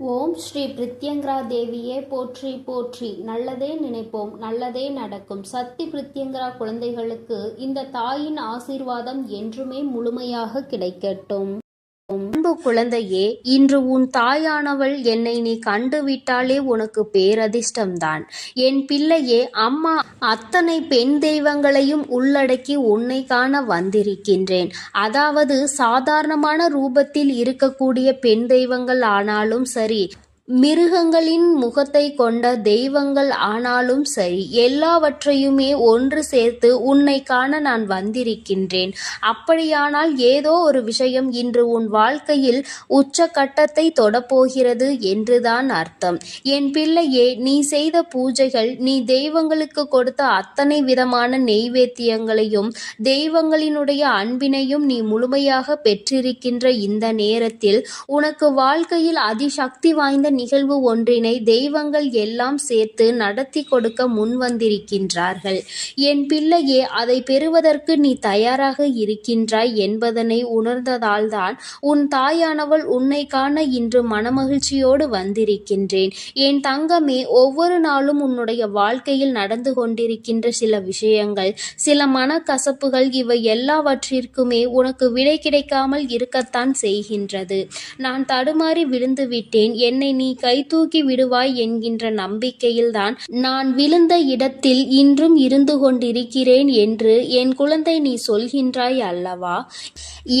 ஓம் ஸ்ரீ பிரித்யங்கரா தேவியே போற்றி போற்றி. நல்லதே நினைப்போம், நல்லதே நடக்கும். சக்தி பிரித்யங்கரா குழந்தைகளுக்கு இந்த தாயின் ஆசீர்வாதம் என்றுமே முழுமையாக கிடைக்கட்டும். அன்பு குழந்தையே, இன்று உன் தாயானவள் என்னை நீ கண்டுவிட்டாலே உனக்கு பேரதிர்ஷ்டம்தான். என் பிள்ளையே, அம்மா அத்தனை பெண் தெய்வங்களையும் உள்ளடக்கி உன்னை காண வந்திருக்கின்றேன். அதாவது சாதாரணமான ரூபத்தில் இருக்கக்கூடிய பெண் தெய்வங்கள் ஆனாலும் சரி, மிருகங்களின் முகத்தை கொண்ட தெய்வங்கள் ஆனாலும் சரி, எல்லாவற்றையுமே ஒன்று சேர்த்து உன்னை காண நான் வந்திருக்கின்றேன். அப்படியானால் ஏதோ ஒரு விஷயம் இன்று உன் வாழ்க்கையில் உச்சகட்டத்தை தொடப்போகிறது என்றுதான் அர்த்தம். என் பிள்ளையே, நீ செய்த பூஜைகள், நீ தெய்வங்களுக்கு கொடுத்த அத்தனை விதமான நெய்வேத்தியங்களையும் தெய்வங்களினுடைய அன்பினையும் நீ முழுமையாக பெற்றிருக்கின்ற இந்த நேரத்தில் உனக்கு வாழ்க்கையில் அதிசக்தி வாய்ந்த நிகழ்வு ஒன்றினை தெய்வங்கள் எல்லாம் சேர்த்து நடத்தி கொடுக்க முன்வந்திருக்கின்றார்கள். என் பிள்ளையே, அதை பெறுவதற்கு நீ தயாராக இருக்கின்றாய் என்பதனை உணர்ந்ததால்தான் உன் தாயானவள் உன்னை காண இன்று மனமகிழ்ச்சியோடு வந்திருக்கின்றேன். என் தங்கமே, ஒவ்வொரு நாளும் உன்னுடைய வாழ்க்கையில் நடந்து கொண்டிருக்கின்ற சில விஷயங்கள், சில மனக்கசப்புகள், இவை எல்லாவற்றிற்குமே உனக்கு விடை கிடைக்காமல் இருக்கத்தான் செய்கின்றது. நான் தடுமாறி விழுந்து விட்டேன், என்னை நீ கை தூக்கி விடுவாய் என்கின்ற நம்பிக்கையில்தான் நான் விழுந்த இடத்தில் இன்றும் இருந்து கொண்டிருக்கிறேன் என்று என் குழந்தை நீ சொல்கின்றாய் அல்லவா?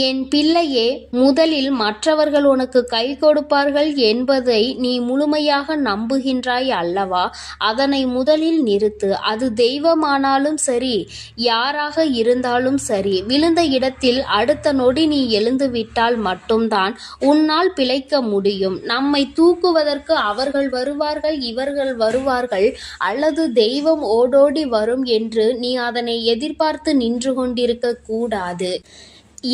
என் பிள்ளையே, முதலில் மற்றவர்கள் உனக்கு கை கொடுப்பார்கள் என்பதை நீ முழுமையாக நம்புகின்றாய் அல்லவா? அதனை முதலில் நிறுத்து. அது தெய்வமானாலும் சரி, யாராக இருந்தாலும் சரி, விழுந்த இடத்தில் அடுத்த நொடி நீ எழுந்து விட்டால் மட்டும்தான் உன்னால் பிழைக்க முடியும். நம்மை தூக்குவதற்கு அவர்கள் வருவார்கள், இவர்கள் வருவார்கள், அல்லது தெய்வம் ஓடோடி வரும் என்று நீ அதனை எதிர்பார்த்து நின்று கொண்டிருக்க கூடாது.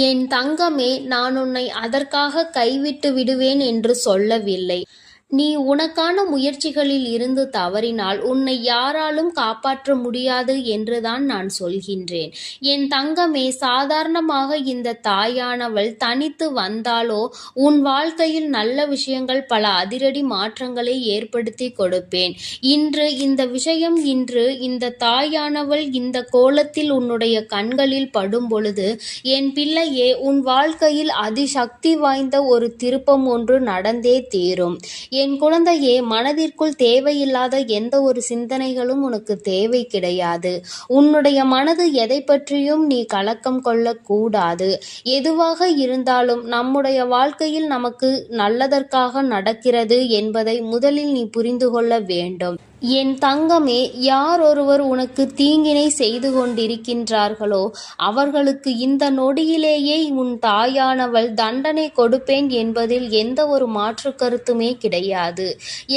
என் தங்கமே, நான் உன்னை அதற்காக கைவிட்டு விடுவேன் என்று சொல்லவில்லை. நீ உனக்கான முயற்சிகளில் இருந்து தவறினால் உன்னை யாராலும் காப்பாற்ற முடியாது என்றுதான் நான் சொல்கின்றேன். என் தங்கமே, சாதாரணமாக இந்த தாயானவள் தனித்து வந்தாலோ உன் வாழ்க்கையில் நல்ல விஷயங்கள், பல அதிரடி மாற்றங்களை ஏற்படுத்தி கொடுப்பேன். இன்று இந்த தாயானவள் இந்த கோலத்தில் உன்னுடைய கண்களில் படும் பொழுது, என் பிள்ளையே, உன் வாழ்க்கையில் அதிசக்தி வாய்ந்த ஒரு திருப்பம் ஒன்று நடந்தே தீரும். என் குழந்தையே, மனதிற்குள் தேவையில்லாத எந்த ஒரு சிந்தனைகளும் உனக்கு தேவை கிடையாது. உன்னுடைய மனது எதை பற்றியும் நீ கலக்கம் கொள்ளக்கூடாது. எதுவாக இருந்தாலும் நம்முடைய வாழ்க்கையில் நமக்கு நல்லதற்காக நடக்கிறது என்பதை முதலில் நீ புரிந்து கொள்ள வேண்டும். என் தங்கமே, யார் ஒருவர் உனக்கு தீங்கினை செய்து கொண்டிருக்கின்றார்களோ அவர்களுக்கு இந்த நொடியிலேயே உன் தாயானவள் தண்டனை கொடுப்பேன் என்பதில் எந்த ஒரு மாற்று கருத்துமே கிடையாது.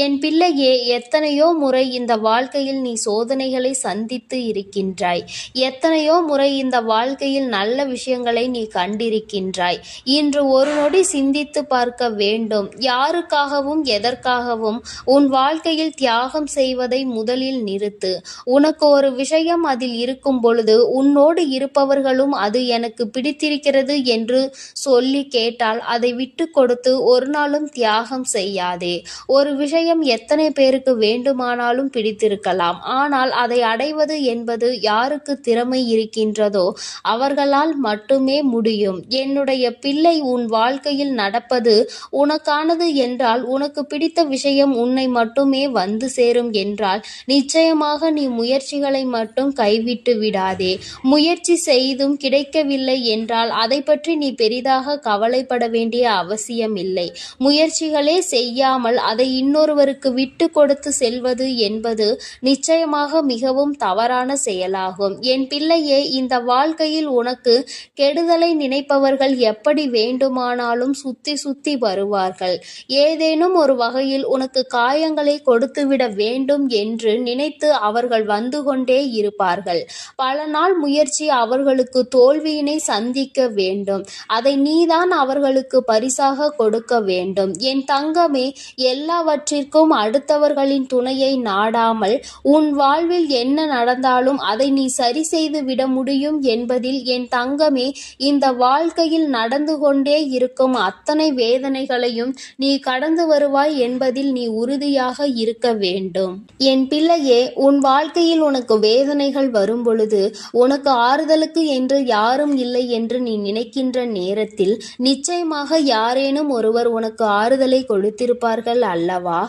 என் பிள்ளையே, எத்தனையோ முறை இந்த வாழ்க்கையில் நீ சோதனைகளை சந்தித்து இருக்கின்றாய். எத்தனையோ முறை இந்த வாழ்க்கையில் நல்ல விஷயங்களை நீ கண்டிருக்கின்றாய். இன்று ஒரு நொடி சிந்தித்து பார்க்க வேண்டும். யாருக்காகவும் எதற்காகவும் உன் வாழ்க்கையில் தியாகம் செய்வதை முதலில் நிறுத்து. உனக்கு ஒரு விஷயம் அதில் இருக்கும் பொழுது உன்னோடு இருப்பவர்களும் அது எனக்கு பிடித்திருக்கிறது என்று சொல்லி கேட்டால் அதை விட்டு கொடுத்து ஒரு நாளும் தியாகம் செய்யாதே. ஒரு விஷயம் எத்தனை பேருக்கு வேண்டுமானாலும் பிடித்திருக்கலாம். ஆனால் அதை அடைவது என்பது யாருக்கு திறமை இருக்கின்றதோ அவர்களால் மட்டுமே முடியும். என்னுடைய பிள்ளை, உன் வாழ்க்கையில் நடப்பது உனக்கானது என்றால், உனக்கு பிடித்த விஷயம் உன்னை மட்டுமே வந்து சேரும் என்றால் நிச்சயமாக நீ முயற்சிகளை மட்டும் கைவிட்டு விடாதே. முயற்சி செய்தும் கிடைக்கவில்லை என்றால் அதை பற்றி நீ பெரிதாக கவலைப்பட வேண்டிய அவசியமில்லை. முயற்சிகளே செய்யாமல் அதை இன்னொருவருக்கு விட்டு கொடுத்து செல்வது என்பது நிச்சயமாக மிகவும் தவறான செயலாகும். என் பிள்ளையே, இந்த வாழ்க்கையில் உனக்கு கெடுதலை நினைப்பவர்கள் எப்படி வேண்டுமானாலும் சுத்தி சுத்தி வருவார்கள். ஏதேனும் ஒரு வகையில் உனக்கு காயங்களை கொடுத்துவிட வேண்டும் வேண்டும் என்று நினைத்து அவர்கள் வந்து கொண்டே இருப்பார்கள். பல நாள் முயற்சி அவர்களுக்கு தோல்வியினை சந்திக்க வேண்டும். அதை நீதான் அவர்களுக்கு பரிசாக கொடுக்க வேண்டும். என் தங்கமே, எல்லாவற்றிற்கும் அடுத்தவர்களின் துணையை நாடாமல் உன் வாழ்வில் என்ன நடந்தாலும் அதை நீ சரி செய்து விட முடியும் என்பதில் என் தங்கமே, இந்த வாழ்க்கையில் நடந்து கொண்டே இருக்கும் அத்தனை வேதனைகளையும் நீ கடந்து வருவாய் என்பதில் நீ உறுதியாக இருக்க வேண்டும். என் பிள்ளையே, உன் வாழ்க்கையில் உனக்கு வேதனைகள் வரும் பொழுது உனக்கு ஆறுதலுக்கு என்று யாரும் இல்லை என்று நீ நினைக்கின்ற நேரத்தில் நிச்சயமாக யாரேனும் ஒருவர் உனக்கு ஆறுதலை கொடுத்திருப்பார்கள் அல்லவா?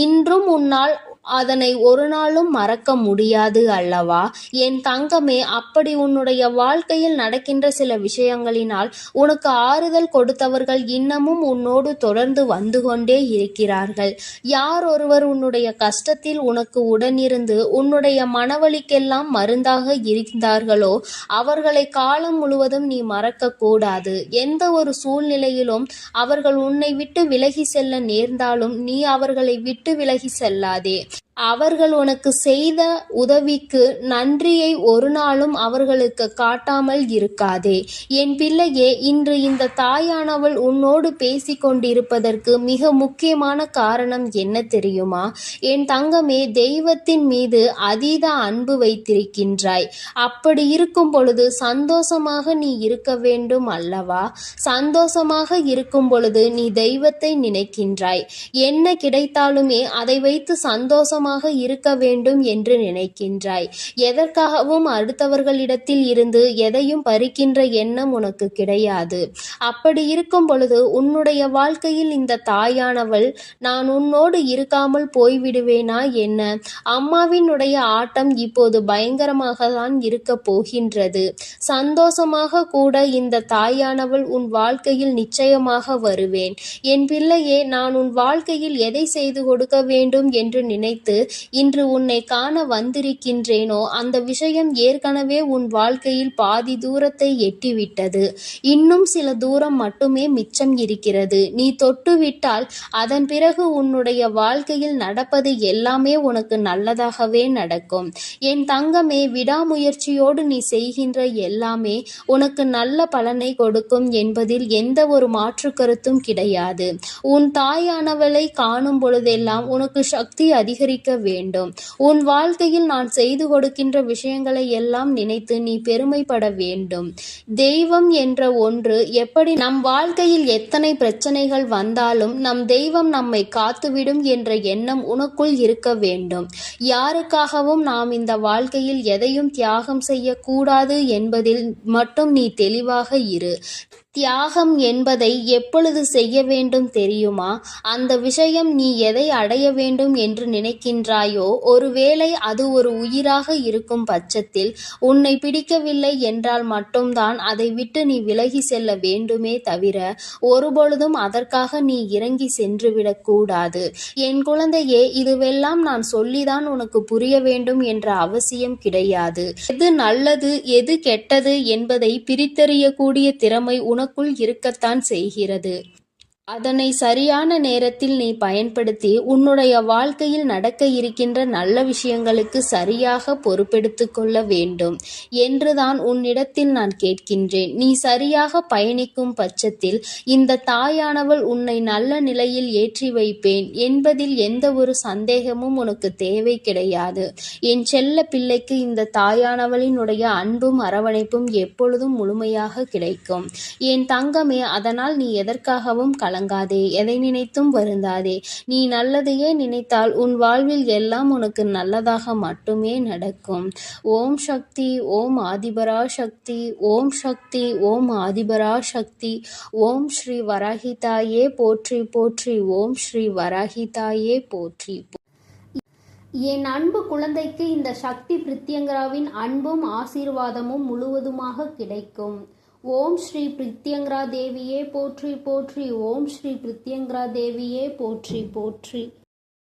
இன்றும் உன்னால் அதனை ஒரு நாளும் மறக்க முடியாது அல்லவா? என் தங்கமே, அப்படி உன்னுடைய வாழ்க்கையில் நடக்கின்ற சில விஷயங்களினால் உனக்கு ஆறுதல் கொடுத்தவர்கள் இன்னமும் உன்னோடு தொடர்ந்து வந்து கொண்டே இருக்கிறார்கள். யார் ஒருவர் உன்னுடைய கஷ்டத்தில் உனக்கு உடனிருந்து உன்னுடைய மனவலிக்கெல்லாம் மருந்தாக இருந்தார்களோ அவர்களை காலம் முழுவதும் நீ மறக்க கூடாது. எந்த ஒரு சூழ்நிலையிலும் அவர்கள் உன்னை விட்டு விலகி செல்ல நேர்ந்தாலும் நீ அவர்களை விட்டு விலகி செல்லாதே. அவர்கள் உனக்கு செய்த உதவிக்கு நன்றியை ஒரு நாளும் அவர்களுக்கு காட்டாமல் இருக்காதே. என் பிள்ளையே, இன்று இந்த தாயானவள் உன்னோடு பேசி கொண்டிருப்பதற்கு மிக முக்கியமான காரணம் என்ன தெரியுமா? என் தங்கமே, தெய்வத்தின் மீது அதீத அன்பு வைத்திருக்கின்றாய். அப்படி இருக்கும் பொழுது சந்தோஷமாக நீ இருக்க வேண்டும் அல்லவா? சந்தோஷமாக இருக்கும் பொழுது நீ தெய்வத்தை நினைக்கின்றாய். என்ன கிடைத்தாலுமே அதை வைத்து சந்தோஷம் இருக்க வேண்டும் என்று நினைக்கின்றாய். எதற்காகவும் அடுத்தவர்களிடத்தில் இருந்து எதையும் பறிக்கின்ற எண்ணம் உனக்கு கிடையாது. அப்படி இருக்கும் பொழுது உன்னுடைய வாழ்க்கையில் இந்த தாயானவள் நான் உன்னோடு இருக்காமல் போய்விடுவேனா என்ன? அம்மாவினுடைய ஆட்டம் இப்போது பயங்கரமாக தான் இருக்க போகின்றது. சந்தோஷமாக கூட இந்த தாயானவள் உன் வாழ்க்கையில் நிச்சயமாக வருவேன். என் பிள்ளையே, நான் உன் வாழ்க்கையில் எதை செய்து கொடுக்க வேண்டும் என்று நினைத்து இன்று உன்னை காண வந்திருக்கின்றேனோ அந்த விஷயம் ஏற்கனவே உன் வாழ்க்கையில் பாதி தூரத்தை எட்டிவிட்டது. இன்னும் சில தூரம் மட்டுமே மிச்சம் இருக்கிறது. நீ தொட்டுவிட்டால் அதன் பிறகு உன்னுடைய வாழ்க்கையில் நடப்பது எல்லாமே உனக்கு நல்லதாகவே நடக்கும். என் தங்கமே, விடாமுயற்சியோடு நீ செய்கின்ற எல்லாமே உனக்கு நல்ல பலனை கொடுக்கும் என்பதில் எந்த ஒரு மாற்று கருத்தும் கிடையாது. உன் தாயானவளை காணும் பொழுதெல்லாம் உனக்கு சக்தி அதிகரிக்க வேண்டும். உன் வாழ்க்கையில் நான் செய்து கொடுக்கின்ற விஷயங்களை எல்லாம் நினைத்து நீ பெருமைப்பட வேண்டும். தெய்வம் என்ற ஒன்று எப்படி நம் வாழ்க்கையில் எத்தனை பிரச்சனைகள் வந்தாலும் நம் தெய்வம் நம்மை காத்துவிடும் என்ற எண்ணம் உனக்குள் இருக்க வேண்டும். யாருக்காகவும் நாம் இந்த வாழ்க்கையில் எதையும் தியாகம் செய்யக்கூடாது என்பதில் மட்டும் நீ தெளிவாக இரு. தியாகம் என்பதை எப்பொழுது செய்ய வேண்டும் தெரியுமா? அந்த விஷயம் நீ எதை அடைய வேண்டும் என்று நினைக்கின்றாயோ ஒருவேளை அது ஒரு உயிராக இருக்கும் பட்சத்தில் உன்னை பிடிக்கவில்லை என்றால் மட்டும்தான் அதை விட்டு நீ விலகி செல்ல வேண்டுமே தவிர ஒருபொழுதும் அதற்காக நீ இறங்கி சென்றுவிடக் கூடாது. என் குழந்தையே, இதுவெல்லாம் நான் சொல்லிதான் உனக்கு புரிய வேண்டும் என்ற அவசியம் கிடையாது. எது நல்லது எது கெட்டது என்பதை பிரித்தறியக்கூடிய திறமை உனக்குள் இருக்கத்தான் செய்கிறது. அதனை சரியான நேரத்தில் நீ பயன்படுத்தி உன்னுடைய வாழ்க்கையில் நடக்க இருக்கின்ற நல்ல விஷயங்களுக்கு சரியாக பொறுப்பெடுத்து கொள்ள வேண்டும் என்றுதான் உன்னிடத்தில் நான் கேட்கின்றேன். நீ சரியாக பயணிக்கும் பட்சத்தில் இந்த தாயானவள் உன்னை நல்ல நிலையில் ஏற்றி வைப்பேன் என்பதில் எந்த ஒரு சந்தேகமும் உனக்கு தேவை கிடையாது. என் செல்ல பிள்ளைக்கு இந்த தாயானவளினுடைய அன்பும் அரவணைப்பும் எப்பொழுதும் முழுமையாக கிடைக்கும். என் தங்கமே, அதனால் நீ எதற்காகவும் கலங்காதே, எதை நினைத்தும் வருந்தாதே. நீ நல்லதையே நினைத்தால் உன் வாழ்வில் எல்லாம் உனக்கு நல்லதாக மட்டுமே நடக்கும். ஓம் சக்தி, ஓம் ஆதிபரா சக்தி, ஓம் சக்தி, ஓம் ஆதிபரா சக்தி, ஓம் ஸ்ரீ வராகிதாயே போற்றி போற்றி, ஓம் ஸ்ரீ வராகிதாயே போற்றி. என் அன்பு குழந்தைக்கு இந்த சக்தி பிரித்யங்கராவின் அன்பும் ஆசீர்வாதமும் முழுவதுமாக கிடைக்கும். ஓம் ஸ்ரீ பிரித்யங்கரா தேவியே போற்றி போற்றி, ஓம் ஸ்ரீ பிரித்யங்கரா தேவியே போற்றி போற்றி.